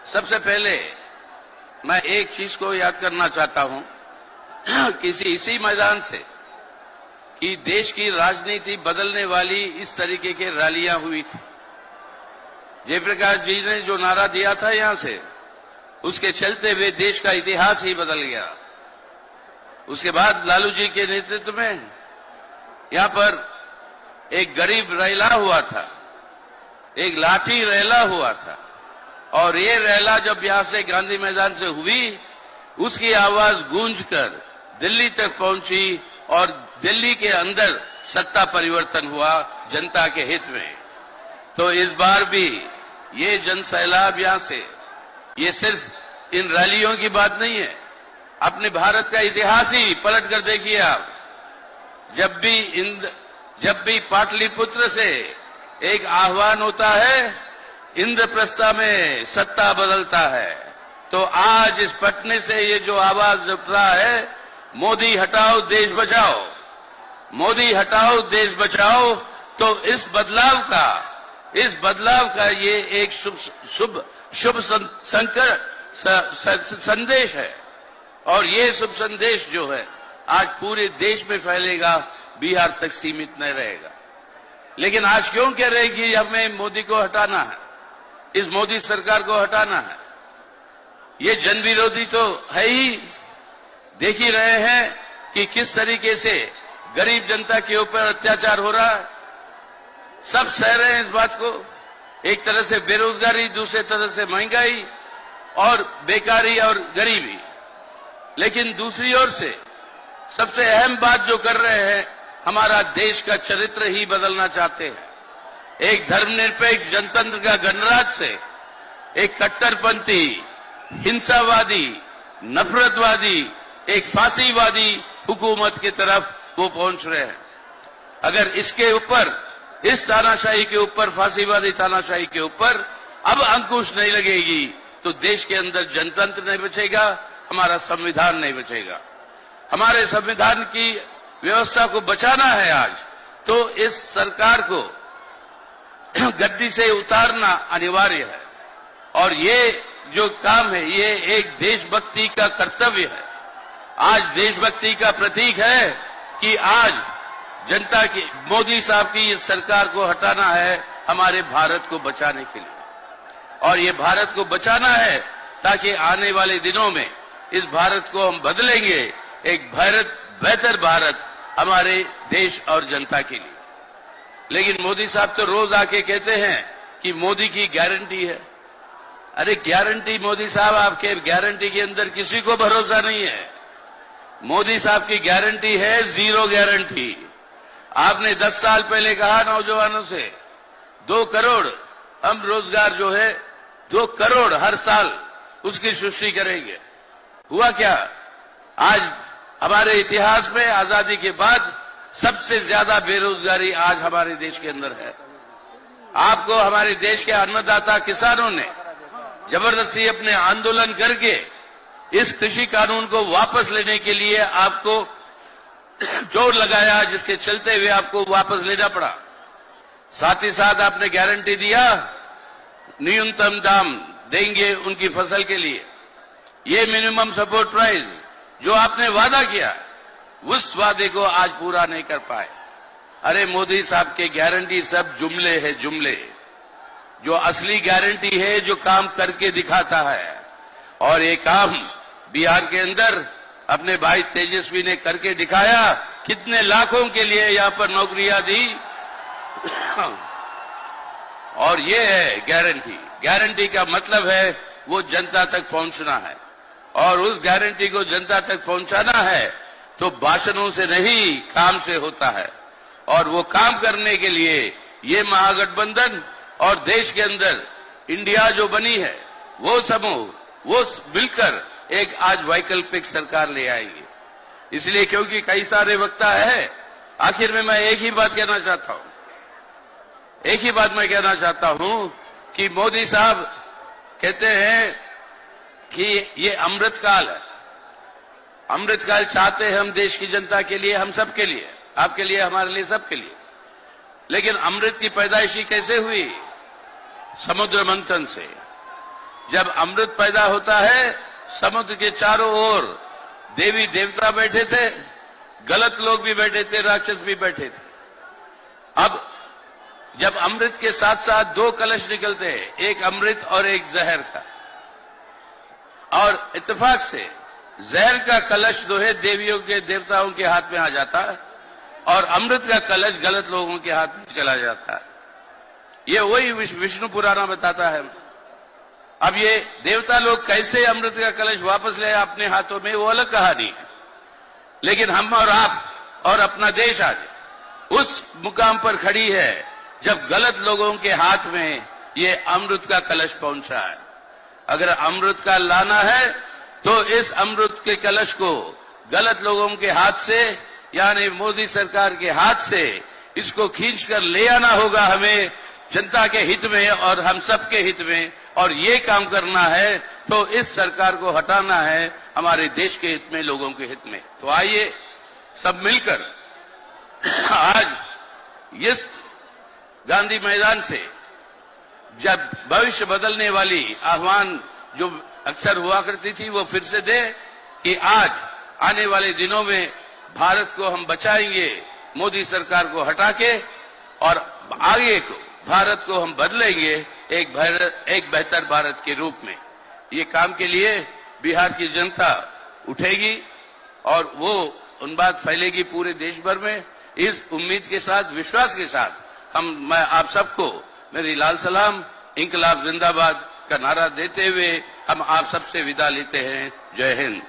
सबसे पहले मैं एक चीज को याद करना चाहता हूं किसी इसी मैदान से कि देश की राजनीति बदलने वाली इस तरीके के रैलियां हुई थी। जयप्रकाश जी ने जो नारा दिया था यहां से, उसके चलते हुए देश का इतिहास ही बदल गया। उसके बाद लालू जी के नेतृत्व में यहां पर एक गरीब रैला हुआ था, एक लाठी रैला हुआ था, और ये रैला जब यहां से गांधी मैदान से हुई, उसकी आवाज गूंजकर दिल्ली तक पहुंची और दिल्ली के अंदर सत्ता परिवर्तन हुआ जनता के हित में। तो इस बार भी ये जन सैलाब यहां से, ये सिर्फ इन रैलियों की बात नहीं है, अपने भारत का इतिहास ही पलट कर देखिए आप। जब भी पाटलिपुत्र से एक आह्वान होता है, इंद्रप्रस्थ में सत्ता बदलता है। तो आज इस पटने से ये जो आवाज उठ रहा है, मोदी हटाओ देश बचाओ, मोदी हटाओ देश बचाओ, तो इस बदलाव का ये एक शुभ संदेश है। और ये शुभ संदेश जो है आज पूरे देश में फैलेगा, बिहार तक सीमित नहीं रहेगा। लेकिन आज क्यों कह रहे हैं कि हमें मोदी को हटाना है, इस मोदी सरकार को हटाना है? ये जन विरोधी तो है ही। देख ही रहे हैं कि किस तरीके से गरीब जनता के ऊपर अत्याचार हो रहा है। सब सह रहे हैं इस बात को। एक तरह से बेरोजगारी, दूसरे तरह से महंगाई और बेकारी और गरीबी। लेकिन दूसरी ओर से सबसे अहम बात जो कर रहे हैं, हमारा देश का चरित्र ही बदलना चाहते हैं। एक धर्मनिरपेक्ष जनतंत्र का गणराज्य से एक कट्टरपंथी, हिंसावादी, नफरतवादी, एक फांसीवादी हुकूमत की तरफ वो पहुंच रहे हैं। अगर इसके ऊपर, इस तानाशाही के ऊपर, फांसीवादी तानाशाही के ऊपर अब अंकुश नहीं लगेगी, तो देश के अंदर जनतंत्र नहीं बचेगा, हमारा संविधान नहीं बचेगा। हमारे संविधान की व्यवस्था को बचाना है आज, तो इस सरकार को गद्दी से उतारना अनिवार्य है। और ये जो काम है, ये एक देशभक्ति का कर्तव्य है। आज देशभक्ति का प्रतीक है कि आज जनता की, मोदी साहब की इस सरकार को हटाना है हमारे भारत को बचाने के लिए। और ये भारत को बचाना है ताकि आने वाले दिनों में इस भारत को हम बदलेंगे, एक बेहतर भारत हमारे देश और जनता के लिए। लेकिन मोदी साहब तो रोज आके कहते हैं कि मोदी की गारंटी है। अरे गारंटी मोदी साहब, आपके गारंटी के अंदर किसी को भरोसा नहीं है। मोदी साहब की गारंटी है जीरो गारंटी। आपने 10 साल पहले कहा नौजवानों से 2 करोड़ हम रोजगार जो है 2 करोड़ हर साल उसकी सृष्टि करेंगे। हुआ क्या? आज हमारे इतिहास में आजादी के बाद सबसे ज्यादा बेरोजगारी आज हमारे देश के अंदर है। आपको हमारे देश के अन्नदाता किसानों ने जबरदस्ती अपने आंदोलन करके इस कृषि कानून को वापस लेने के लिए आपको जोर लगाया, जिसके चलते हुए आपको वापस लेना पड़ा। साथ ही साथ आपने गारंटी दिया न्यूनतम दाम देंगे उनकी फसल के लिए। ये मिनिमम सपोर्ट प्राइस जो आपने वादा किया, उस वादे को आज पूरा नहीं कर पाए। अरे मोदी साहब के गारंटी सब जुमले है, जुमले। जो असली गारंटी है, जो काम करके दिखाता है। और ये काम बिहार के अंदर अपने भाई तेजस्वी ने करके दिखाया। कितने लाखों के लिए यहां पर नौकरियां दी। और ये है गारंटी। गारंटी का मतलब है वो जनता तक पहुंचना है, और उस गारंटी को जनता तक पहुंचाना है तो भाषणों से नहीं, काम से होता है। और वो काम करने के लिए ये महागठबंधन और देश के अंदर इंडिया जो बनी है, वो समूह, वो मिलकर एक आज वैकल्पिक सरकार ले आएगी। इसलिए क्योंकि कई सारे वक्ता है, आखिर में मैं एक ही बात कहना चाहता हूं, एक ही बात मैं कहना चाहता हूं कि मोदी साहब कहते हैं कि ये अमृतकाल है। अमृतकाल चाहते हैं हम देश की जनता के लिए, हम सबके लिए, आपके लिए, हमारे लिए, सबके लिए। लेकिन अमृत की पैदाइशी कैसे हुई? समुद्र मंथन से। जब अमृत पैदा होता है, समुद्र के चारों ओर देवी देवता बैठे थे, गलत लोग भी बैठे थे, राक्षस भी बैठे थे। अब जब अमृत के साथ साथ दो कलश निकलते हैं, एक अमृत और एक जहर का, और इत्तेफाक से जहर का कलश जो है देवियों के देवताओं के हाथ में आ जाता है और अमृत का कलश गलत लोगों के हाथ में चला जाता है। ये वही विष्णु पुराण बताता है। अब ये देवता लोग कैसे अमृत का कलश वापस ले अपने हाथों में, वो अलग कहानी है। लेकिन हम और आप और अपना देश आज उस मुकाम पर खड़ी है जब गलत लोगों के हाथ में ये अमृत का कलश पहुंचा है। अगर अमृत का लाना है तो इस अमृत के कलश को गलत लोगों के हाथ से, यानी मोदी सरकार के हाथ से इसको खींचकर ले आना होगा हमें, जनता के हित में और हम सब के हित में। और ये काम करना है तो इस सरकार को हटाना है हमारे देश के हित में, लोगों के हित में। तो आइए सब मिलकर आज इस गांधी मैदान से जब भविष्य बदलने वाली आह्वान जो अक्सर हुआ करती थी वो फिर से दे कि आज आने वाले दिनों में भारत को हम बचाएंगे मोदी सरकार को हटा के, और आगे को भारत को हम बदलेंगे एक बेहतर भारत के रूप में। ये काम के लिए बिहार की जनता उठेगी और वो उन बात फैलेगी पूरे देश भर में। इस उम्मीद के साथ, विश्वास के साथ मैं आप सबको मेरी लाल सलाम, इंकलाब जिंदाबाद का नारा देते हुए हम आप सबसे विदा लेते हैं। जय हिंद।